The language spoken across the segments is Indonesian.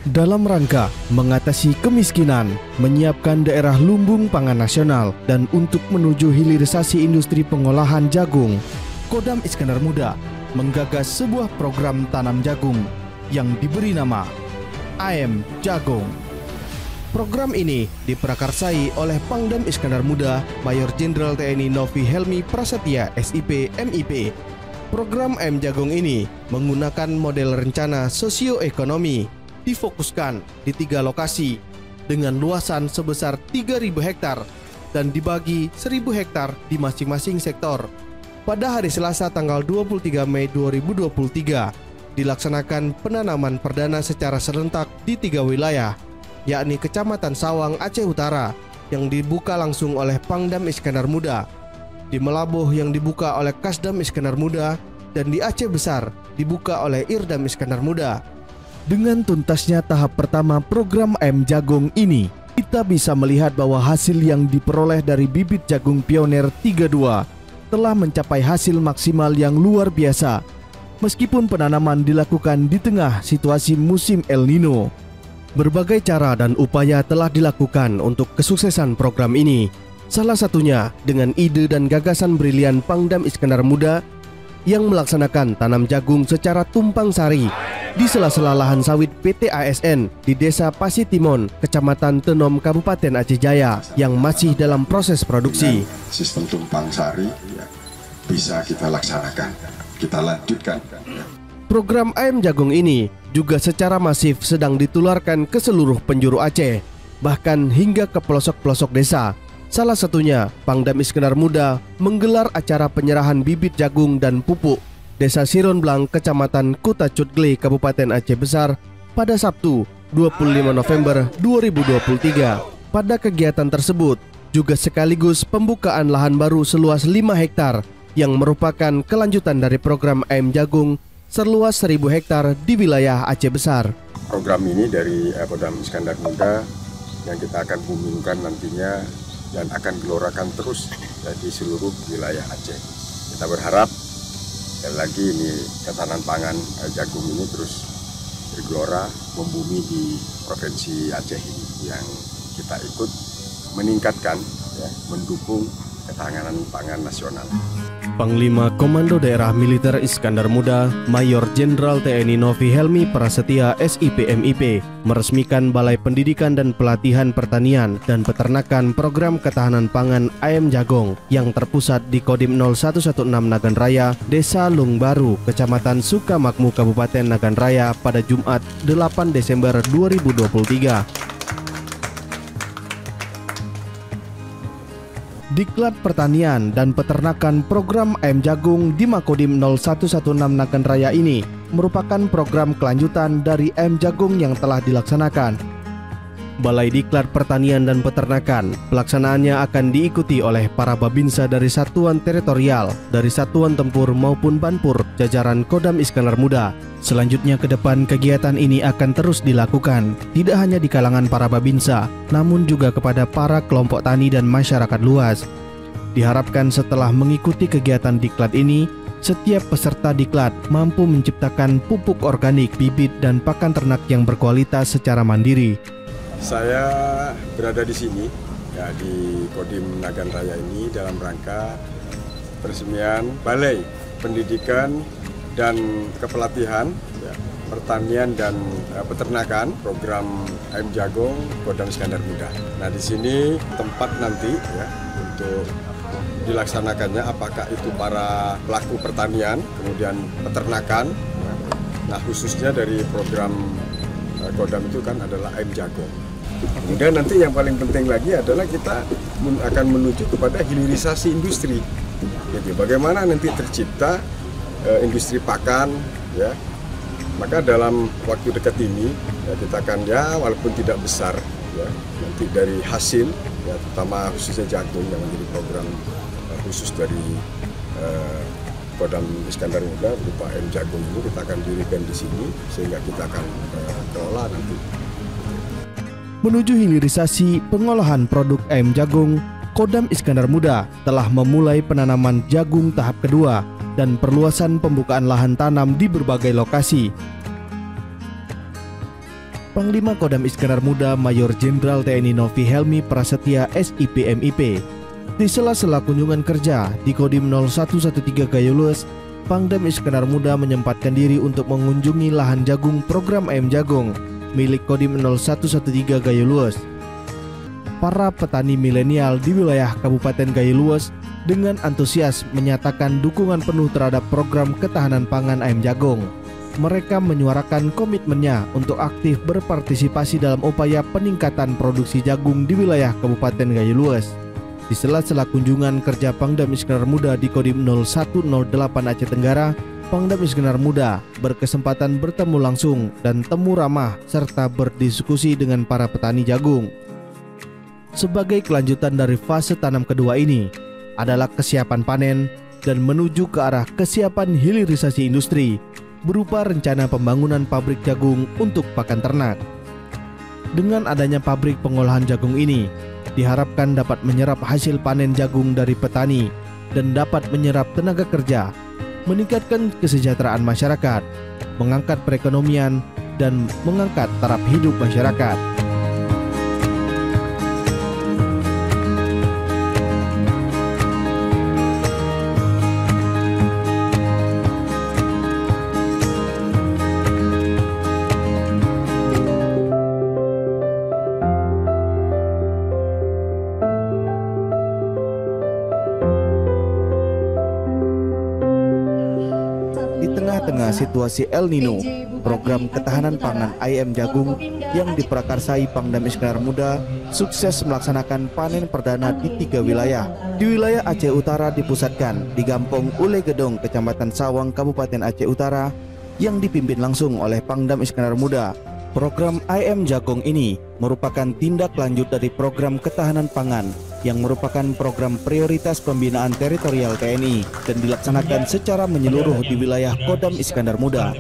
Dalam rangka mengatasi kemiskinan, menyiapkan daerah lumbung pangan nasional, dan untuk menuju hilirisasi industri pengolahan jagung, Kodam Iskandar Muda menggagas sebuah program tanam jagung yang diberi nama AM Jagung. Program ini diprakarsai oleh Pangdam Iskandar Muda Mayor Jenderal TNI Novi Helmi Prasetya SIP MIP. Program AM Jagung ini menggunakan model rencana sosioekonomi, difokuskan di 3 lokasi dengan luasan sebesar 3.000 hektar dan dibagi 1.000 hektar di masing-masing sektor. Pada hari Selasa tanggal 23 Mei 2023 dilaksanakan penanaman perdana secara serentak di 3 wilayah, yakni Kecamatan Sawang, Aceh Utara yang dibuka langsung oleh Pangdam Iskandar Muda, di Melabuh yang dibuka oleh Kasdam Iskandar Muda, dan di Aceh Besar dibuka oleh Irdam Iskandar Muda. Dengan tuntasnya tahap pertama program AM Jagung ini, kita bisa melihat bahwa hasil yang diperoleh dari bibit jagung pioner 32 telah mencapai hasil maksimal yang luar biasa. Meskipun penanaman dilakukan di tengah situasi musim El Nino, berbagai cara dan upaya telah dilakukan untuk kesuksesan program ini. Salah satunya dengan ide dan gagasan brilian Pangdam Iskandar Muda yang melaksanakan tanam jagung secara tumpang sari di sela-sela lahan sawit PT ASN di Desa Pasitimon, Kecamatan Tenom, Kabupaten Aceh Jaya yang masih dalam proses produksi. Sistem tumpang sari ya, bisa kita laksanakan, kita lanjutkan. Program AM Jagung ini juga secara masif sedang ditularkan ke seluruh penjuru Aceh, bahkan hingga ke pelosok-pelosok desa. Salah satunya, Pangdam Iskandar Muda menggelar acara penyerahan bibit jagung dan pupuk Desa Siron Blang, Kecamatan Kuta Cutgle, Kabupaten Aceh Besar pada Sabtu 25 November 2023. Pada kegiatan tersebut juga sekaligus pembukaan lahan baru seluas 5 hektar yang merupakan kelanjutan dari program AM Jagung seluas 1.000 hektar di wilayah Aceh Besar. Program ini dari Kodam Iskandar Muda yang kita akan umumkan nantinya dan akan gelorakan terus di seluruh wilayah Aceh. Kita berharap sekali lagi ini ketahanan pangan jagung ini terus bergelora membumi di provinsi Aceh ini yang kita ikut meningkatkan ya, mendukung ketahanan pangan nasional. Panglima Komando Daerah Militer Iskandar Muda Mayor Jenderal TNI Novi Helmi Prasetya SIP MIP meresmikan Balai Pendidikan dan Pelatihan Pertanian dan Peternakan Program Ketahanan Pangan AM Jagung yang terpusat di Kodim 0116 Nagan Raya, Desa Lung Baru, Kecamatan Sukamakmur, Kabupaten Nagan Raya pada Jumat 8 Desember 2023. Diklat Pertanian dan Peternakan Program AM Jagung di Makodim 0116 Nagan Raya ini merupakan program kelanjutan dari AM Jagung yang telah dilaksanakan. Balai Diklat Pertanian dan Peternakan pelaksanaannya akan diikuti oleh para babinsa dari satuan teritorial, dari satuan tempur maupun banpur jajaran Kodam Iskandar Muda. Selanjutnya ke depan kegiatan ini akan terus dilakukan, tidak hanya di kalangan para babinsa, namun juga kepada para kelompok tani dan masyarakat luas. Diharapkan setelah mengikuti kegiatan diklat ini, setiap peserta diklat mampu menciptakan pupuk organik, bibit, dan pakan ternak yang berkualitas secara mandiri. Saya berada di sini, ya, di Kodim Nagan Raya ini dalam rangka peresmian Balai Pendidikan dan Kepelatihan ya, Pertanian dan Peternakan Program AM Jagung Kodam Iskandar Muda. Nah, di sini tempat nanti ya untuk dilaksanakannya apakah itu para pelaku pertanian, kemudian peternakan. Nah, khususnya dari program Kodam itu kan adalah AM Jagung. Kemudian nanti yang paling penting lagi adalah kita akan menuju kepada hilirisasi industri. Jadi bagaimana nanti tercipta industri pakan, ya. Maka dalam waktu dekat ini ya, kita akan ya walaupun tidak besar, ya, nanti dari hasil, ya, terutama khususnya jagung yang menjadi program khusus dari Kodam Iskandar Muda berupa AM Jagung ini kita akan dirikan di sini sehingga kita akan kelola nanti. Menuju hilirisasi pengolahan produk AM Jagung, Kodam Iskandar Muda telah memulai penanaman jagung tahap kedua dan perluasan pembukaan lahan tanam di berbagai lokasi. Panglima Kodam Iskandar Muda Mayor Jenderal TNI Novi Helmi Prasetya SIP MIP. Di sela-sela kunjungan kerja di Kodim 0113 Gayulues, Pangdam Iskandar Muda menyempatkan diri untuk mengunjungi lahan jagung program ayam jagung milik Kodim 0113 Gayulues. Para petani milenial di wilayah Kabupaten Gayulues dengan antusias menyatakan dukungan penuh terhadap program ketahanan pangan ayam jagung. Mereka menyuarakan komitmennya untuk aktif berpartisipasi dalam upaya peningkatan produksi jagung di wilayah Kabupaten Gayulues. Di sela-sela kunjungan kerja Pangdam Iskandar Muda di Kodim 0108 Aceh Tenggara, Pangdam Iskandar Muda berkesempatan bertemu langsung dan temu ramah serta berdiskusi dengan para petani jagung. Sebagai kelanjutan dari fase tanam kedua ini adalah kesiapan panen dan menuju ke arah kesiapan hilirisasi industri berupa rencana pembangunan pabrik jagung untuk pakan ternak. Dengan adanya pabrik pengolahan jagung ini, diharapkan dapat menyerap hasil panen jagung dari petani dan dapat menyerap tenaga kerja, meningkatkan kesejahteraan masyarakat, mengangkat perekonomian, dan mengangkat taraf hidup masyarakat. Di tengah-tengah situasi El Nino, program ketahanan pangan ayam jagung yang diprakarsai Pangdam Iskandar Muda sukses melaksanakan panen perdana di 3 wilayah. Di wilayah Aceh Utara dipusatkan di Gampong Ule Gedong, Kecamatan Sawang, Kabupaten Aceh Utara yang dipimpin langsung oleh Pangdam Iskandar Muda. Program ayam jagung ini merupakan tindak lanjut dari program ketahanan pangan yang merupakan program prioritas pembinaan teritorial TNI dan dilaksanakan secara menyeluruh di wilayah Kodam Iskandar Muda.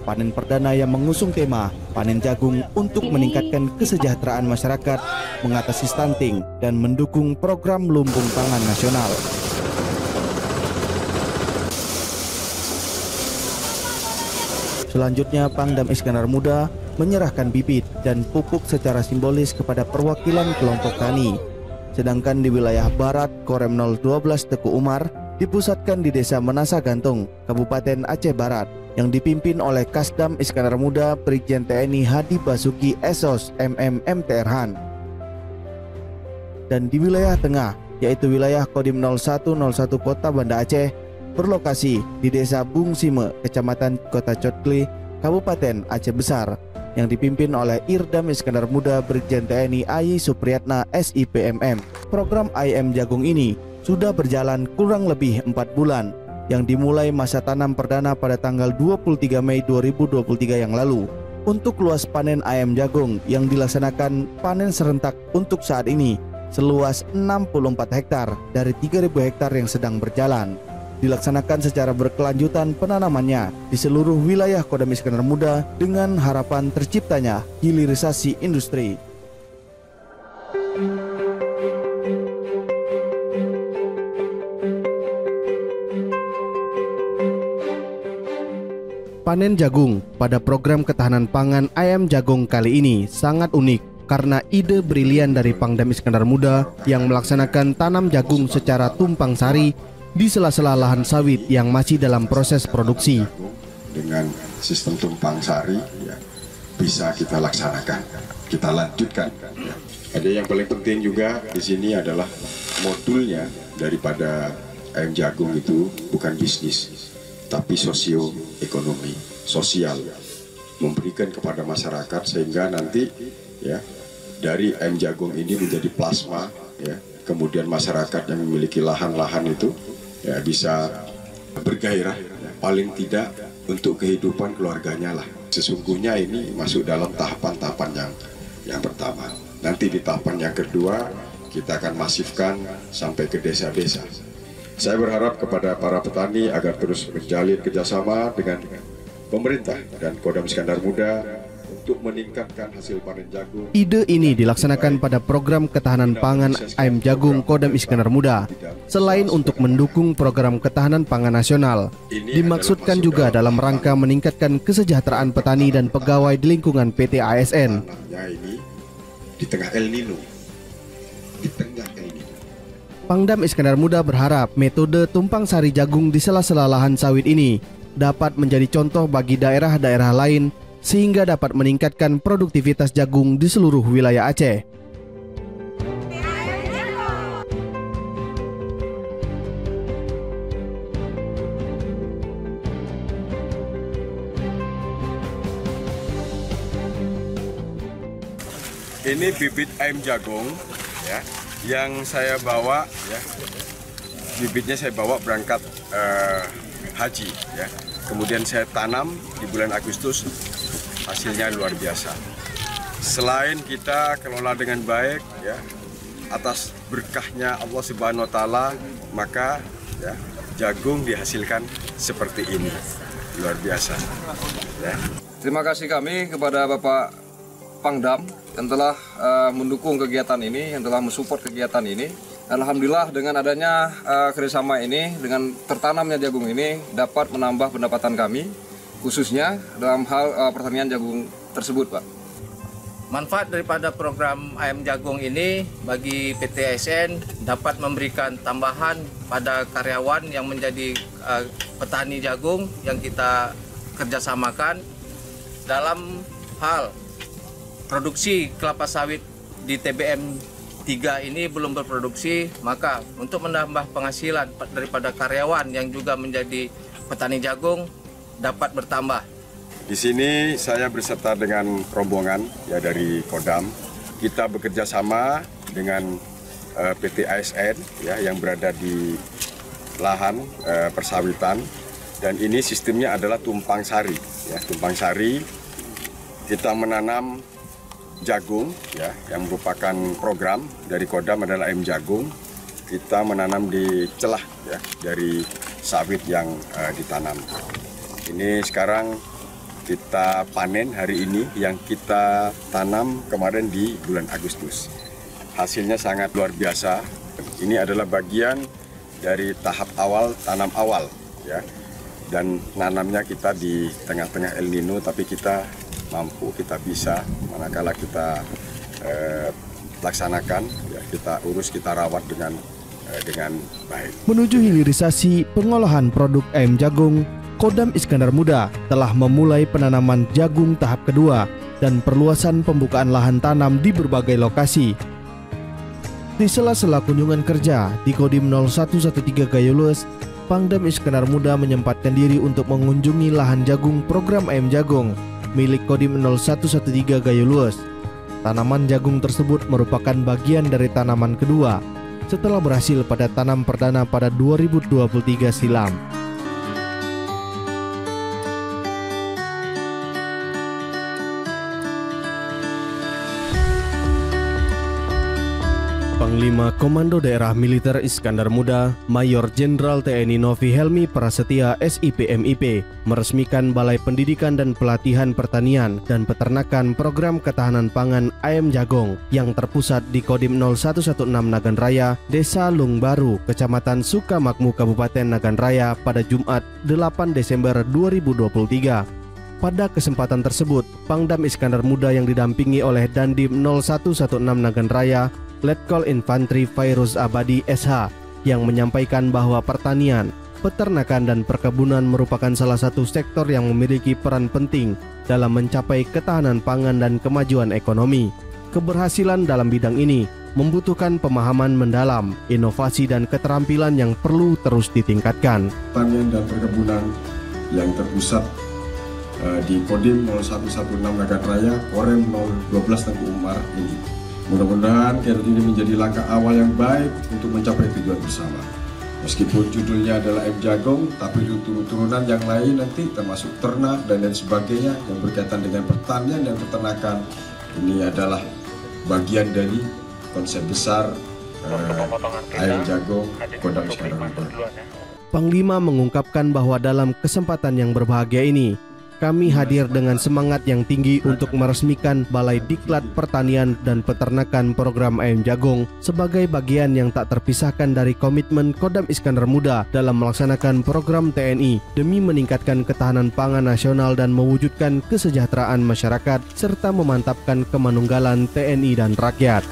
Panen perdana yang mengusung tema panen jagung untuk meningkatkan kesejahteraan masyarakat, mengatasi stunting, dan mendukung program lumbung pangan nasional. Selanjutnya, Pangdam Iskandar Muda menyerahkan bibit dan pupuk secara simbolis kepada perwakilan kelompok tani. Sedangkan di wilayah Barat, Korem 012 Teku Umar dipusatkan di Desa Menasa Gantung, Kabupaten Aceh Barat, yang dipimpin oleh Kasdam Iskandar Muda Brigjen TNI Hadi Basuki Esos MMMTR Han. Dan di wilayah tengah, yaitu wilayah Kodim 0101 Kota Banda Aceh, berlokasi di Desa Bung Sime, Kecamatan Kota Cotkli, Kabupaten Aceh Besar, yang dipimpin oleh Irdam Iskandar Muda Brigjen TNI Ayi Supriyatna SIPMM. Program ayam jagung ini sudah berjalan kurang lebih 4 bulan, yang dimulai masa tanam perdana pada tanggal 23 Mei 2023 yang lalu. Untuk luas panen ayam jagung yang dilaksanakan panen serentak untuk saat ini seluas 64 hektar dari 3.000 hektar yang sedang berjalan. Dilaksanakan secara berkelanjutan penanamannya di seluruh wilayah Kodam Iskandar Muda dengan harapan terciptanya hilirisasi industri. Panen jagung pada program ketahanan pangan ayam jagung kali ini sangat unik karena ide brilian dari Pangdam Iskandar Muda yang melaksanakan tanam jagung secara tumpang sari di sela-sela lahan sawit yang masih dalam proses produksi. Dengan sistem tumpang sari ya, bisa kita laksanakan, kita lanjutkan. Ya. Ada yang paling penting juga di sini adalah modulnya daripada ayam jagung itu bukan bisnis, tapi sosioekonomi, sosial, memberikan kepada masyarakat sehingga nanti ya dari ayam jagung ini menjadi plasma ya, kemudian masyarakat yang memiliki lahan-lahan itu ya bisa bergairah ya, paling tidak untuk kehidupan keluarganya lah. Sesungguhnya ini masuk dalam tahapan-tahapan yang pertama. Nanti di tahapan yang kedua kita akan masifkan sampai ke desa-desa. Saya berharap kepada para petani agar terus menjalin kerjasama dengan pemerintah dan Kodam Iskandar Muda untuk meningkatkan hasil panen jagung. Ide ini dilaksanakan pada program ketahanan pangan ayam jagung Kodam Iskandar Muda. Selain untuk mendukung program ketahanan pangan nasional, dimaksudkan juga dalam rangka meningkatkan kesejahteraan petani dan pegawai di lingkungan PT ASN. Ini di tengah El Nino. Pangdam Iskandar Muda berharap metode tumpang sari jagung di sela-sela lahan sawit ini dapat menjadi contoh bagi daerah-daerah lain sehingga dapat meningkatkan produktivitas jagung di seluruh wilayah Aceh. Ini bibit ayam jagung ya, yang saya bawa ya. Bibitnya saya bawa berangkat haji ya. Kemudian saya tanam di bulan Agustus. Hasilnya luar biasa. Selain kita kelola dengan baik ya, atas berkahnya Allah Subhanahu wa taala, maka ya, jagung dihasilkan seperti ini. Luar biasa. Ya. Terima kasih kami kepada Bapak Pangdam yang telah mendukung kegiatan ini, yang telah mensupport kegiatan ini. Alhamdulillah dengan adanya kerjasama ini, dengan tertanamnya jagung ini dapat menambah pendapatan kami, khususnya dalam hal pertanian jagung tersebut, Pak. Manfaat daripada program ayam jagung ini bagi PT ASN dapat memberikan tambahan pada karyawan yang menjadi petani jagung yang kita kerjasamakan dalam hal produksi kelapa sawit di TBM 3 ini belum berproduksi, maka untuk menambah penghasilan daripada karyawan yang juga menjadi petani jagung dapat bertambah. Di sini saya berserta dengan rombongan ya dari Kodam. Kita bekerja sama dengan PT ASN ya yang berada di lahan persawitan, dan ini sistemnya adalah tumpang sari ya, tumpang sari. Kita menanam jagung ya, yang merupakan program dari Kodam adalah ayam jagung. Kita menanam di celah ya dari sawit yang ditanam. Ini sekarang kita panen hari ini yang kita tanam kemarin di bulan Agustus. Hasilnya sangat luar biasa. Ini adalah bagian dari tahap awal, tanam awal ya. Dan nanamnya kita di tengah-tengah El Nino, tapi kita mampu, kita bisa manakala kita laksanakan ya, kita urus, kita rawat dengan baik. Menuju hilirisasi pengolahan produk ayam jagung, Kodam Iskandar Muda telah memulai penanaman jagung tahap kedua dan perluasan pembukaan lahan tanam di berbagai lokasi. Di sela-sela kunjungan kerja di Kodim 0113 Gayulus, Pangdam Iskandar Muda menyempatkan diri untuk mengunjungi lahan jagung program ayam jagung milik Kodim 0113 Gayulus. Tanaman jagung tersebut merupakan bagian dari tanaman kedua setelah berhasil pada tanam perdana pada 2023 silam. Panglima Komando Daerah Militer Iskandar Muda, Mayor Jenderal TNI Novi Helmi Prasetya SIP-MIP, meresmikan Balai Pendidikan dan Pelatihan Pertanian dan Peternakan Program Ketahanan Pangan Ayam Jagung yang terpusat di Kodim 0116 Nagan Raya, Desa Lung Baru, Kecamatan Sukamakmu, Kabupaten Nagan Raya pada Jumat 8 Desember 2023. Pada kesempatan tersebut, Pangdam Iskandar Muda yang didampingi oleh Dandim 0116 Nagan Raya, Letkol Infantri Fairuz Abadi SH, yang menyampaikan bahwa pertanian, peternakan dan perkebunan merupakan salah satu sektor yang memiliki peran penting dalam mencapai ketahanan pangan dan kemajuan ekonomi. Keberhasilan dalam bidang ini membutuhkan pemahaman mendalam, inovasi dan keterampilan yang perlu terus ditingkatkan. Pertanian dan perkebunan yang terpusat di Kodim 0116 Nagan Raya, Korem 012 Tengku Umar ini. Mudah-mudahan kegiatan ini menjadi langkah awal yang baik untuk mencapai tujuan bersama. Meskipun judulnya adalah ayam jagung, tapi turunan yang lain nanti termasuk ternak dan lain sebagainya yang berkaitan dengan pertanian dan peternakan. Ini adalah bagian dari konsep besar ayam jagung Kodam Iskandar Muda. Panglima mengungkapkan bahwa dalam kesempatan yang berbahagia ini, kami hadir dengan semangat yang tinggi untuk meresmikan Balai Diklat Pertanian dan Peternakan Program Ayam Jagung sebagai bagian yang tak terpisahkan dari komitmen Kodam Iskandar Muda dalam melaksanakan program TNI demi meningkatkan ketahanan pangan nasional dan mewujudkan kesejahteraan masyarakat serta memantapkan kemanunggalan TNI dan rakyat.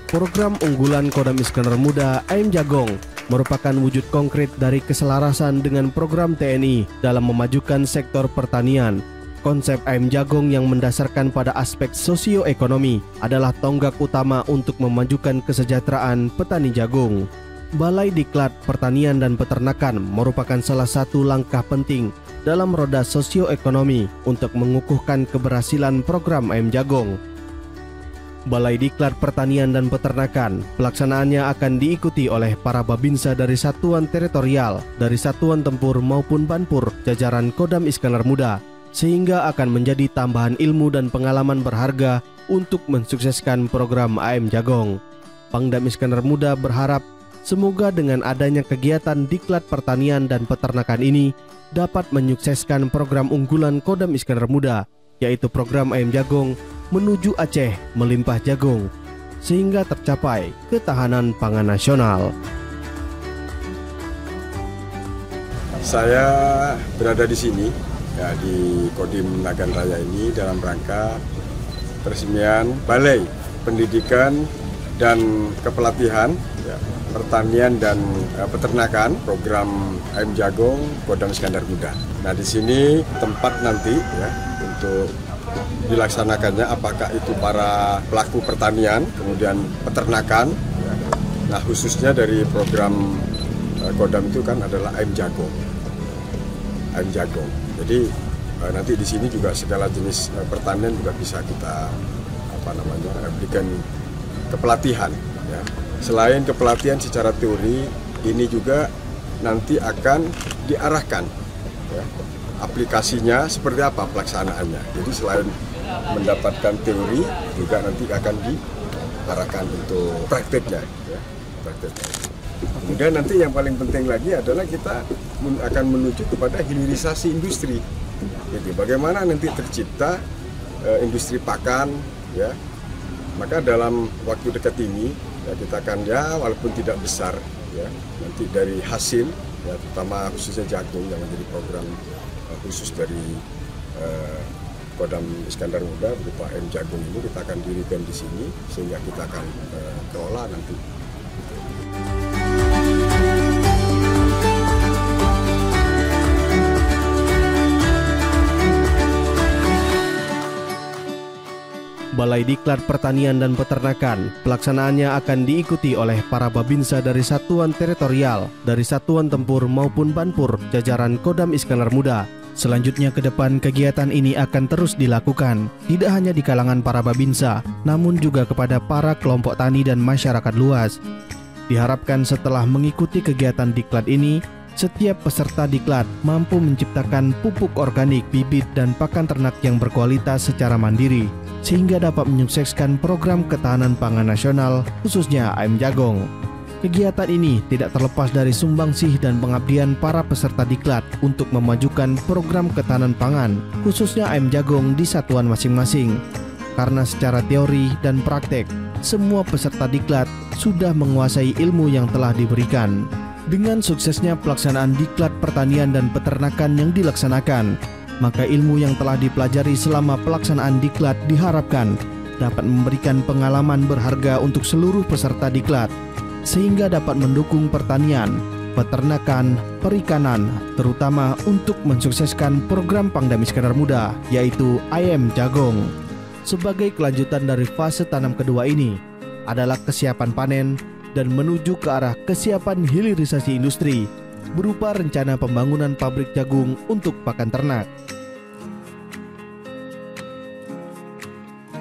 Program unggulan Kodam Iskandar Muda Ayam Jagung merupakan wujud konkret dari keselarasan dengan program TNI dalam memajukan sektor pertanian. Konsep Ayam Jagung yang mendasarkan pada aspek sosioekonomi adalah tonggak utama untuk memajukan kesejahteraan petani jagung. Balai Diklat Pertanian dan Peternakan merupakan salah satu langkah penting dalam roda sosioekonomi untuk mengukuhkan keberhasilan program Ayam Jagung. Balai Diklat Pertanian dan Peternakan, pelaksanaannya akan diikuti oleh para babinsa dari satuan teritorial, dari satuan tempur maupun banpur jajaran Kodam Iskandar Muda, sehingga akan menjadi tambahan ilmu dan pengalaman berharga untuk mensukseskan program Ayam Jagung. Pangdam Iskandar Muda berharap semoga dengan adanya kegiatan Diklat Pertanian dan Peternakan ini dapat menyukseskan program unggulan Kodam Iskandar Muda, yaitu program Ayam Jagung menuju Aceh melimpah jagung, sehingga tercapai ketahanan pangan nasional. Saya berada di sini ya, di Kodim Nagan Raya ini dalam rangka peresmian Balai Pendidikan dan Kepelatihan ya, Pertanian dan Peternakan Program Ayam Jagung Kodam Iskandar Muda. Nah, di sini tempat nanti ya untuk dilaksanakannya apakah itu para pelaku pertanian, kemudian peternakan. Ya. Nah, khususnya dari program Kodam itu kan adalah ayam jagung. Ayam jagung. Jadi nanti di sini juga segala jenis pertanian juga bisa kita berikan kepelatihan. Ya. Selain kepelatihan secara teori, ini juga nanti akan diarahkan. Ya. Aplikasinya seperti apa pelaksanaannya. Jadi selain mendapatkan teori juga nanti akan diarahkan untuk prakteknya. Ya, prakteknya. Kemudian nanti yang paling penting lagi adalah kita akan menuju kepada hilirisasi industri. Jadi bagaimana nanti tercipta industri pakan, ya. Maka dalam waktu dekat ini ya, kita akan walaupun tidak besar ya nanti dari hasil ya terutama khususnya jagung yang menjadi program khusus dari Kodam Iskandar Muda berupa ayam jagung ini kita akan dirikan di sini sehingga kita akan kelola nanti. Balai Diklat Pertanian dan Peternakan, pelaksanaannya akan diikuti oleh para babinsa dari satuan teritorial, dari satuan tempur maupun banpur jajaran Kodam Iskandar Muda. Selanjutnya ke depan kegiatan ini akan terus dilakukan, tidak hanya di kalangan para babinsa, namun juga kepada para kelompok tani dan masyarakat luas. Diharapkan setelah mengikuti kegiatan Diklat ini, setiap peserta Diklat mampu menciptakan pupuk organik, bibit, dan pakan ternak yang berkualitas secara mandiri, sehingga dapat menyukseskan program ketahanan pangan nasional, khususnya ayam jagung. Kegiatan ini tidak terlepas dari sumbangsih dan pengabdian para peserta Diklat untuk memajukan program ketahanan pangan, khususnya ayam jagung di satuan masing-masing. Karena secara teori dan praktek, semua peserta Diklat sudah menguasai ilmu yang telah diberikan. Dengan suksesnya pelaksanaan Diklat Pertanian dan Peternakan yang dilaksanakan, maka ilmu yang telah dipelajari selama pelaksanaan Diklat diharapkan dapat memberikan pengalaman berharga untuk seluruh peserta Diklat, sehingga dapat mendukung pertanian, peternakan, perikanan, terutama untuk mensukseskan program Pangdam Iskandar Muda, yaitu Ayam Jagung. Sebagai kelanjutan dari fase tanam kedua ini adalah kesiapan panen dan menuju ke arah kesiapan hilirisasi industri berupa rencana pembangunan pabrik jagung untuk pakan ternak.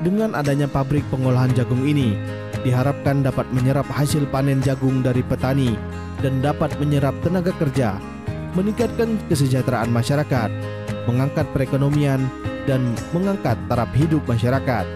Dengan adanya pabrik pengolahan jagung ini, diharapkan dapat menyerap hasil panen jagung dari petani dan dapat menyerap tenaga kerja, meningkatkan kesejahteraan masyarakat, mengangkat perekonomian, dan mengangkat taraf hidup masyarakat.